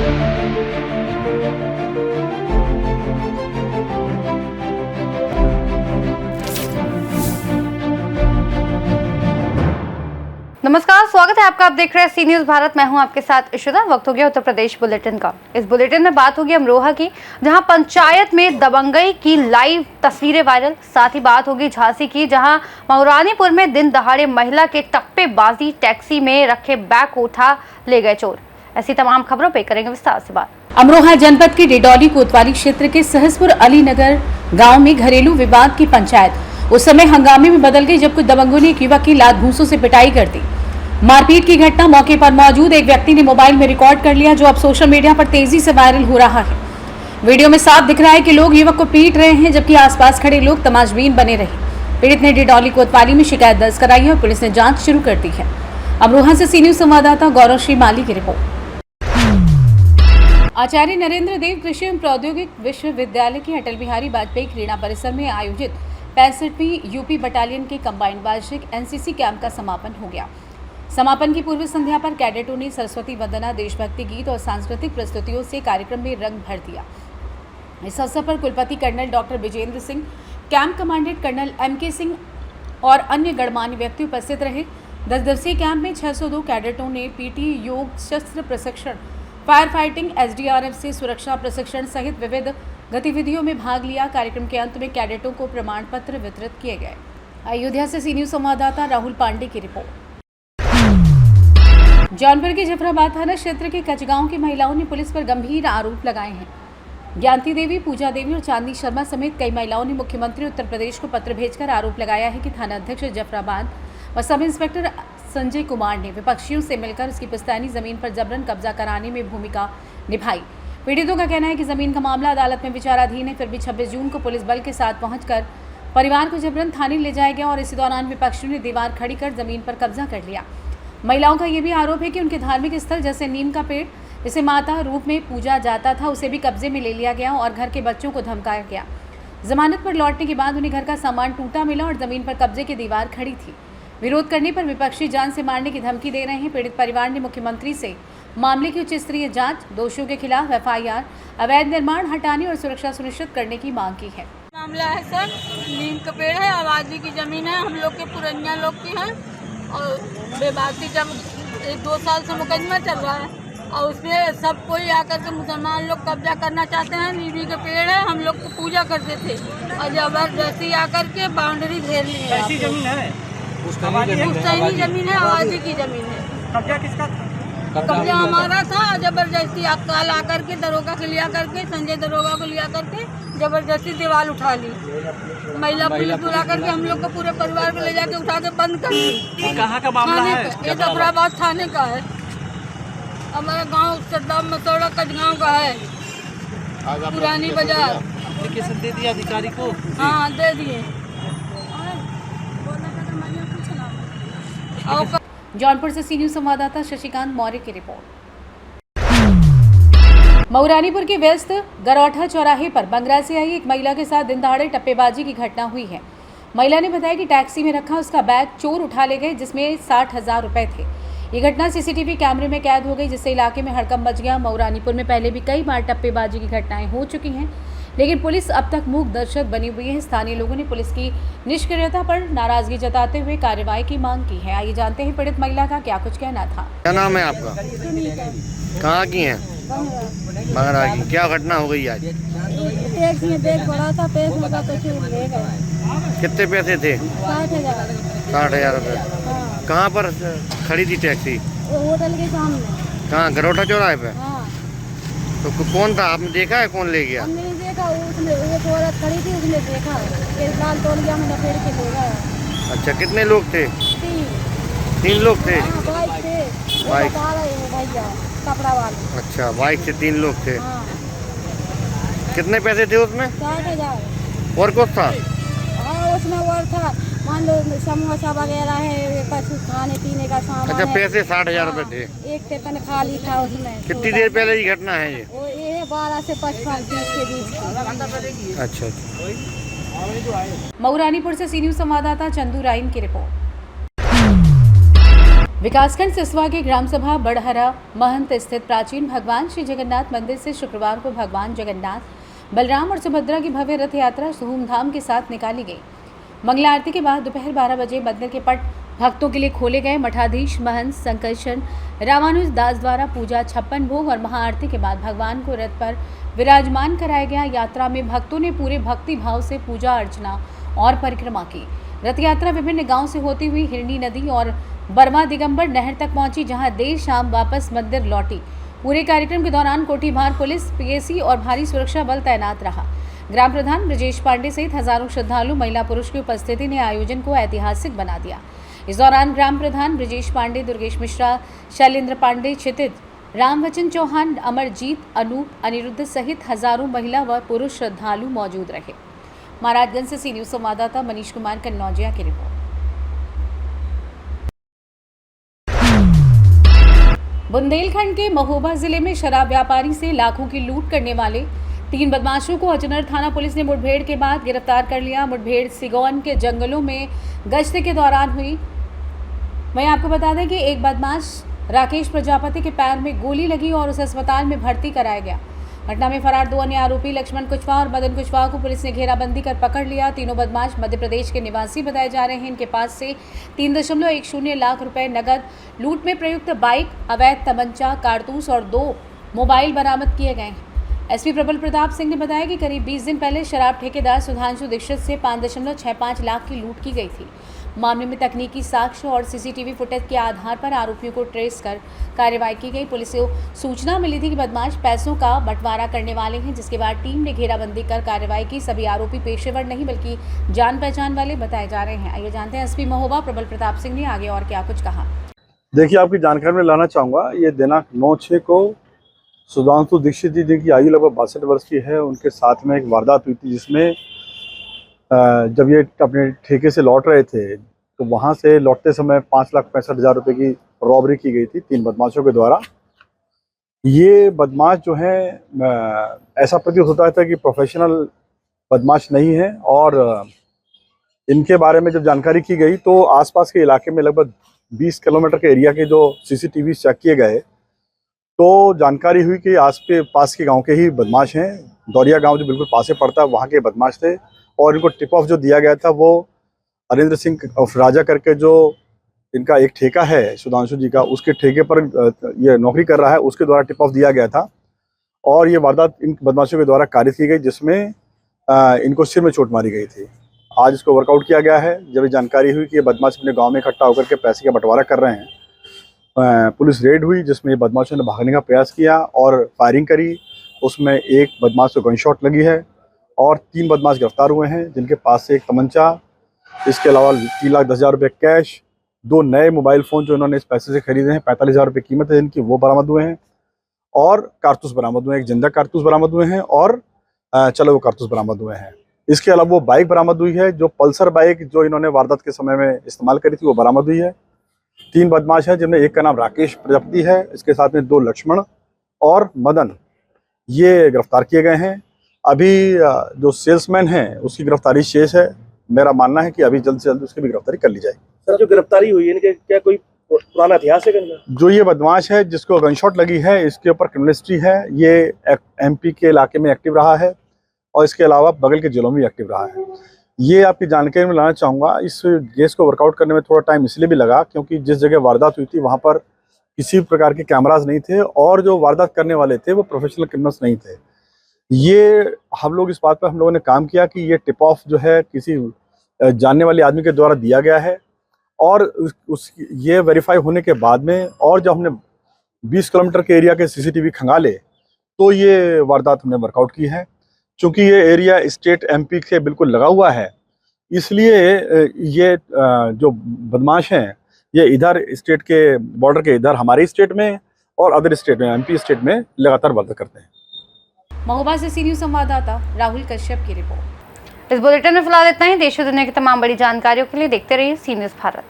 नमस्कार, स्वागत है आपका। आप देख रहे हैं सी न्यूज भारत। मैं हूं आपके साथ इशुदा। वक्त हो गया उत्तर प्रदेश बुलेटिन का। इस बुलेटिन में बात होगी अमरोहा की, जहां पंचायत में दबंगई की लाइव तस्वीरें वायरल। साथ ही बात होगी झांसी की, जहां मऊरानीपुर में दिन दहाड़े महिला के टप्पेबाजी, टैक्सी में रखे बैग को उठा ले गए चोर। ऐसी तमाम खबरों पर करेंगे विस्तार से बात। अमरोहा जनपद के डिडौली कोतवाली क्षेत्र के सहसपुर अलीनगर गाँव में घरेलू विवाद की पंचायत उस समय हंगामे में बदल गई जब कुछ दबंगों ने एक युवक की लात घूंसों से पिटाई कर दी। मारपीट की घटना मौके पर मौजूद एक व्यक्ति ने मोबाइल में रिकॉर्ड कर लिया, जो अब सोशल मीडिया पर तेजी से वायरल हो रहा है। वीडियो में साफ दिख रहा है कि लोग युवक को पीट रहे हैं, जबकि आसपास खड़े लोग तमाशबीन बने रहे। पीड़ित ने डिडौली कोतवाली में शिकायत दर्ज कराई है और पुलिस ने जांच शुरू कर दी है। अमरोहा से सी न्यूज संवाददाता गौरव श्री माली की रिपोर्ट। आचार्य नरेंद्र देव कृषि एवं प्रौद्योगिक विश्वविद्यालय के अटल बिहारी वाजपेयी क्रीड़ा परिसर में आयोजित 65वीं यूपी बटालियन के कंबाइंड वार्षिक एनसीसी कैंप का समापन हो गया। समापन की पूर्व संध्या पर कैडेटों ने सरस्वती वंदना, देशभक्ति गीत और सांस्कृतिक प्रस्तुतियों से कार्यक्रम में रंग भर दिया। इस अवसर पर कुलपति colonel doctor Vijendra Singh, camp commandant colonel MK Singh और अन्य गणमान्य व्यक्ति उपस्थित रहे। 10 दिवसीय कैंप में 602 कैडेटों ने पीटी, योग, शस्त्र प्रशिक्षण, फायर फाइटिंग, एसडीआरएफ से सुरक्षा प्रशिक्षण सहित विविध गतिविधियों में भाग लिया। कार्यक्रम के अंत में कैडेटों को प्रमाण पत्र वितरित किए गए। अयोध्या से सी न्यूज संवाददाता राहुल पांडे की रिपोर्ट। जौनपुर के जफराबाद थाना क्षेत्र के कचगांव की महिलाओं ने पुलिस पर गंभीर आरोप लगाए हैं। ज्ञानती देवी, पूजा देवी और चांदनी शर्मा समेत कई महिलाओं ने मुख्यमंत्री उत्तर प्रदेश को पत्र भेजकर आरोप लगाया है कि थाना अध्यक्ष जफराबाद और सब इंस्पेक्टर संजय कुमार ने विपक्षियों से मिलकर उसकी पुश्तैनी जमीन पर जबरन कब्जा कराने में भूमिका निभाई। पीड़ितों का कहना है कि जमीन का मामला अदालत में विचाराधीन है, फिर भी 26 जून को पुलिस बल के साथ पहुंचकर परिवार को जबरन थाने ले जाया गया और इसी दौरान विपक्षियों ने दीवार खड़ी कर जमीन पर कब्जा कर लिया। महिलाओं का यह भी आरोप है कि उनके धार्मिक स्थल जैसे नीम का पेड़, जिसे माता रूप में पूजा जाता था, उसे भी कब्जे में ले लिया गया और घर के बच्चों को धमकाया गया। जमानत पर लौटने के बाद उन्हें घर का सामान टूटा मिला और जमीन पर कब्जे की दीवार खड़ी थी। विरोध करने पर विपक्षी जान से मारने की धमकी दे रहे हैं। पीड़ित परिवार ने मुख्यमंत्री से मामले की उच्च स्तरीय जांच, दोषियों के खिलाफ एफआईआर, अवैध निर्माण हटाने और सुरक्षा सुनिश्चित करने की मांग की है। मामला है सर, नीम का पेड़ है, आबादी की जमीन है, हम लोग के पुरनिया लोग की है और बेबाकी जब 1-2 साल से मुकदमा चल रहा है और उसमें सब कोई आकर के मुसलमान लोग कब्जा करना चाहते हैं। नीम का पेड़ है, हम लोग को पूजा करते थे और जबरदस्ती आकर के बाउंड्री घेर ली है। ऐसी जमीन है, पुश्तैनी जमीन है, आबादी की जमीन है। कब्जा किसका? कब्जा हमारा था। जबरदस्ती काल आकर के दरोगा को लिया करके, संजय दरोगा को लिया करके जबरदस्ती दीवार उठा ली। महिला पुलिस बुला करके हम लोग को पूरे परिवार को ले जाके उठा के बंद कर दी। कहाँ का मामला है? ये जफराबाद थाने का है। हमारा गांव सद्दाम मसौड़ा कचगांव का है, पुरानी बाजार। एप्लीकेशन दे दिया अधिकारी को? हाँ, दे दिए। जौनपुर से सी न्यूज संवाददाता शशिकांत मौर्य की रिपोर्ट। मऊरानीपुर के व्यस्त गरौठा चौराहे पर बंगरा से आई एक महिला के साथ दिन दहाड़े टप्पेबाजी की घटना हुई है। महिला ने बताया कि टैक्सी में रखा उसका बैग चोर उठा ले गए, जिसमें 60,000 रुपए थे। ये घटना सीसीटीवी कैमरे में कैद हो गई, जिससे इलाके में हड़कंप मच गया। मऊरानीपुर में पहले भी कई बार टप्पेबाजी की घटनाएं हो चुकी हैं, लेकिन पुलिस अब तक मूक दर्शक बनी हुई है। स्थानीय लोगों ने पुलिस की निष्क्रियता पर नाराजगी जताते हुए कार्रवाई की मांग की है। आइए जानते हैं पीड़ित महिला का क्या कुछ कहना था। क्या नाम है आपका? कहाँ की हैं? बंगरा की। क्या घटना हो गई आज? टैक्सी में बैग पड़ा था, पैसे में तो चोर ले गए। कितने पैसे थे? 60,000। 60,000 रुपये। हाँ। कहाँ पर खड़ी थी टैक्सी? होटल के सामने। कहाँ, गरौठा चौराहे पे? हाँ। तो कौन था, आपने देखा है कौन ले गया? हमने नहीं देखा, उसने एक औरत खड़ी थी, उसने देखा कि लाल तौलिया में लपेट के ले गया। अच्छा, कितने लोग थे? 3 लोग थे। हाँ, बाइक थे। बाइक? बता रहे हैं भैया, कपड़ा वाले। अच्छा, बाइक से 3 लोग थे। हाँ। कितने पैसे थे उसमें? 60,000। और कुछ था? हाँ, उसमें और था, मान लो समोसा वगैरह है, कुछ खाने पीने का सामान। अच्छा, है। पैसे 60,000 रुपये थे। एक टिफिन खाली था उसमें। कितनी देर पहले की घटना है ये? वो ये 12 से 55 के बीच की। अच्छा। मऊरानीपुर से सी न्यूज संवाददाता चंदू राइन की रिपोर्ट। विकासखंड सिसवा के ग्राम सभा बड़हरा महंत स्थित प्राचीन भगवान श्री जगन्नाथ मंदिर से शुक्रवार को भगवान जगन्नाथ, बलराम और सुभद्रा की भव्य रथ यात्रा धूमधाम के साथ निकाली गई। मंगला आरती के बाद दोपहर 12 बजे मंदिर के पट भक्तों के लिए खोले गए। मठाधीश महंत संकर्षण रामानुज दास द्वारा पूजा, 56 भोग और महाआरती के बाद भगवान को रथ पर विराजमान कराया गया। यात्रा में भक्तों ने पूरे भक्ति भाव से पूजा अर्चना और परिक्रमा की। रथ यात्रा विभिन्न गांव से होती हुई हिरनी नदी और बर्मा दिगंबर नहर तक पहुंची, जहां देर शाम वापस मंदिर लौटी। पूरे कार्यक्रम के दौरान कोठीभार पुलिस, पीएसी और भारी सुरक्षा बल तैनात रहा। ग्राम प्रधान ब्रजेश पांडे सहित हजारों श्रद्धालु, महिला पुरुष की उपस्थिति ने आयोजन को ऐतिहासिक बना दिया। इस दौरान ग्राम प्रधान ब्रजेश पांडे, दुर्गेश मिश्रा, शैलेंद्र पांडे, क्षितिज, रामवचन चौहान, अमरजीत, अनूप, अनिरुद्ध सहित हजारों महिला व पुरुष श्रद्धालु मौजूद रहे। महाराजगंज से सी न्यूज संवाददाता मनीष कुमार कन्नौजिया की रिपोर्ट। बुंदेलखंड के महोबा जिले में शराब व्यापारी से लाखों की लूट करने वाले 3 बदमाशों को अजनर थाना पुलिस ने मुठभेड़ के बाद गिरफ्तार कर लिया। मुठभेड़ सिगौन के जंगलों में गश्त के दौरान हुई। मैं आपको बता दें कि एक बदमाश राकेश प्रजापति के पैर में गोली लगी और उसे अस्पताल में भर्ती कराया गया। घटना में फरार 2 अन्य आरोपी लक्ष्मण कुशवाहा और मदन कुशवाहा को पुलिस ने घेराबंदी कर पकड़ लिया। तीनों बदमाश मध्य प्रदेश के निवासी बताए जा रहे हैं। इनके पास से 3.10 लाख रुपए नगद, लूट में प्रयुक्त बाइक, अवैध तमंचा, कारतूस और 2 मोबाइल बरामद किए गए हैं। एसपी प्रबल प्रताप सिंह ने बताया कि करीब 20 दिन पहले शराब ठेकेदार सुधांशु दीक्षित से 5.65 लाख की लूट की गई थी। मामले में तकनीकी साक्ष्य और सीसीटीवी फुटेज के आधार पर आरोपियों को ट्रेस कर कार्रवाई की गई। पुलिस को सूचना मिली थी कि बदमाश पैसों का बंटवारा करने वाले हैं, जिसके बाद टीम ने घेराबंदी कर कार्रवाई की। सभी आरोपी पेशेवर नहीं बल्कि जान पहचान वाले बताए जा रहे हैं। आइए जानते हैं एसपी महोबा प्रबल प्रताप सिंह ने आगे और क्या कुछ कहा। देखिए, आपकी जानकारी में लाना चाहूँगा, ये दिनांक 9/6 को सुधांशु दीक्षित जी, जिनकी आयु लगभग 62 वर्ष की है, उनके साथ में एक वारदात हुई थी, जिसमें जब ये अपने ठेके से लौट रहे थे तो वहाँ से लौटते समय 5,65,000 रुपये की रॉबरी की गई थी 3 बदमाशों के द्वारा। ये बदमाश जो है, ऐसा प्रतीत होता था कि प्रोफेशनल बदमाश नहीं है, और इनके बारे में जब जानकारी की गई तो आसपास के इलाके में लगभग 20 किलोमीटर के एरिया के जो सीसीटीवी चेक किए गए तो जानकारी हुई कि आस के पास के गांव के ही बदमाश हैं। दौरिया गांव जो बिल्कुल पास में पड़ता है, वहाँ के बदमाश थे, और इनको टिप ऑफ जो दिया गया था वो अरिंद्र सिंह ऑफ राजा करके, जो इनका एक ठेका है सुधांशु जी का, उसके ठेके पर ये नौकरी कर रहा है, उसके द्वारा टिप ऑफ दिया गया था। और ये वारदात इन बदमाशों के द्वारा कारित की गई, जिसमें इनको सिर में चोट मारी गई थी। आज इसको वर्कआउट किया गया है। जब ये जानकारी हुई कि ये बदमाश अपने गाँव में इकट्ठा होकर के पैसे का बंटवारा कर रहे हैं, पुलिस रेड हुई, जिसमें बदमाशों ने भागने का प्रयास किया और फायरिंग करी। उसमें एक बदमाश को गन शॉट लगी है और 3 बदमाश गिरफ्तार हुए हैं, जिनके पास से एक तमंचा, इसके अलावा 3,10,000 रुपये कैश, 2 नए मोबाइल फ़ोन जो इन्होंने इस पैसे से खरीदे हैं, 45,000 रुपये कीमत है इनकी, वो बरामद हुए हैं, और कारतूस बरामद हुए हैं। एक जिंदा कारतूस बरामद हुए हैं और चलो वो कारतूस बरामद हुए हैं। इसके अलावा वो बाइक बरामद हुई है, जो पल्सर बाइक जो इन्होंने वारदात के समय में इस्तेमाल करी थी, वो बरामद हुई है। 3 बदमाश हैं, जिनमें एक का नाम राकेश प्रजापति है, इसके साथ में 2 लक्ष्मण और मदन, ये गिरफ्तार किए गए हैं। अभी जो सेल्समैन है उसकी गिरफ्तारी शेष है। मेरा मानना है कि अभी जल्द से जल्द उसकी भी गिरफ्तारी कर ली जाएगी। सर, जो गिरफ्तारी हुई है, इनके क्या कोई पुराना इतिहास है? जो ये बदमाश है जिसको गनशॉट लगी है, इसके ऊपर क्रिमिनल हिस्ट्री है। ये एमपी के इलाके में एक्टिव रहा है और इसके अलावा बगल के जिलों में एक्टिव रहा है। ये आपकी जानकारी में लाना चाहूँगा। इस केस को वर्कआउट करने में थोड़ा टाइम इसलिए भी लगा क्योंकि जिस जगह वारदात हुई थी वहाँ पर किसी प्रकार के कैमराज नहीं थे, और जो वारदात करने वाले थे वो प्रोफेशनल क्रिमिनल्स नहीं थे। ये हम लोग इस बात पर हम लोगों ने काम किया कि ये टिप ऑफ जो है किसी जानने वाले आदमी के द्वारा दिया गया है, और ये वेरीफाई होने के बाद में, और जब हमने 20 किलोमीटर के एरिया के सीसीटीवी खंगाले तो ये वारदात हमने वर्कआउट की है। चूँकि ये एरिया स्टेट एमपी से बिल्कुल लगा हुआ है, इसलिए ये जो बदमाश हैं ये इधर स्टेट के बॉर्डर के इधर हमारे स्टेट में और अदर स्टेट में, एमपी स्टेट में लगातार वारदात करते हैं। महोबा से सी न्यूज संवाददाता राहुल कश्यप की रिपोर्ट। इस बुलेटिन में फिलहाल इतना ही। देश और दुनिया की तमाम बड़ी जानकारियों के लिए देखते रहिए सी न्यूज भारत।